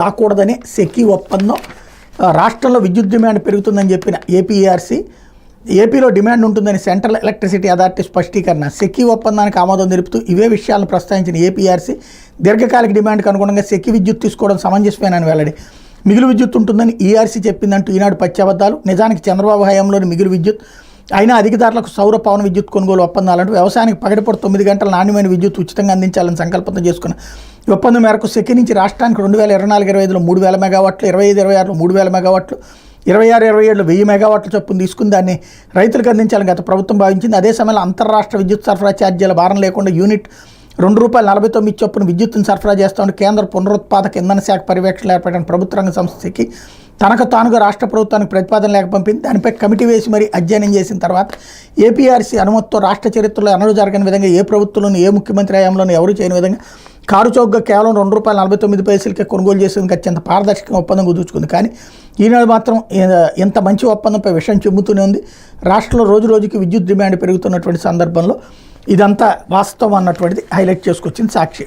రాకూడదని సెకీ ఒప్పందం రాష్ట్రంలో విద్యుత్ డిమాండ్ పెరుగుతుందని చెప్పిన ఏపీఆర్సీ ఏపీలో డిమాండ్ ఉంటుందని సెంట్రల్ ఎలక్ట్రిసిటీ అథారిటీ స్పష్టీకరణ సెకీ ఒప్పందానికి ఆమోదం తెలుపుతూ ఇవే విషయాలను ప్రస్తావించిన ఏపీఆర్సీ దీర్ఘకాలిక డిమాండ్కి అనుగుణంగా సెకీ విద్యుత్ తీసుకోవడం సమంజసమేనని వెల్లడి. మిగులు విద్యుత్ ఉంటుందని ఈఆర్సీ చెప్పిందంటూ ఈనాడు పచ్చాబద్దాలు. నిజానికి చంద్రబాబు హయాంలోని మిగులు విద్యుత్ అయినా అధిక ధరలకు సౌర పవన విద్యుత్ కొనుగోలు ఒప్పందాలంటూ వ్యవసాయానికి పగటిపూట 9 గంటల నాణ్యమైన విద్యుత్ ఉచితంగా అందించాలని సంకల్పంతో చేసుకున్న ఈ ఒప్పందం మేరకు సెకీ నుంచి రాష్ట్రానికి 2024-25లో 3000 మెగావాట్లు, 25-26లో 3000 మెగావాట్లు, 26-27లో 1000 మెగావాట్ల చొప్పున తీసుకుని దాన్ని రైతులకు అందించాలని గత ప్రభుత్వం భావించింది. అదే సమయంలో అంతర్రాష్ట్ర విద్యుత్ సరఫరా ఛార్జీల భారం లేకుండా యూనిట్ ₹2.49 చొప్పున విద్యుత్తును సరఫరా చేస్తామని కేంద్ర పునరుత్పాదక ఇంధన శాఖ పర్యవేక్షణలో ఏర్పడిన ప్రభుత్వ రంగ సంస్థకి తనకు తానుగా రాష్ట్ర ప్రభుత్వానికి ప్రతిపాదన లేఖ పంపింది. దానిపై కమిటీ వేసి మరీ అధ్యయనం చేసిన తర్వాత ఏపీఆర్సీ అనుమతితో రాష్ట్ర చరిత్రలో ఎన్నడూ జరగని విధంగా ఏ ప్రభుత్వంలోనూ ఏ ముఖ్యమంత్రి హయాంలోనూ ఎవరూ చేయని విధంగా కారు చౌకగా కేవలం ₹2.49 కొనుగోలు చేసేందుకు అత్యంత పారదర్శకంగా ఒప్పందం కుదుర్చుకుంది. కానీ ఈనాడు మాత్రం ఇంత మంచి ఒప్పందంపై విషయం చెబుతూనే ఉంది. రాష్ట్రంలో రోజు రోజుకి విద్యుత్ డిమాండ్ పెరుగుతున్నటువంటి సందర్భంలో ఇదంతా వాస్తవం అన్నటువంటిది హైలైట్ చేసుకొచ్చింది సాక్షి.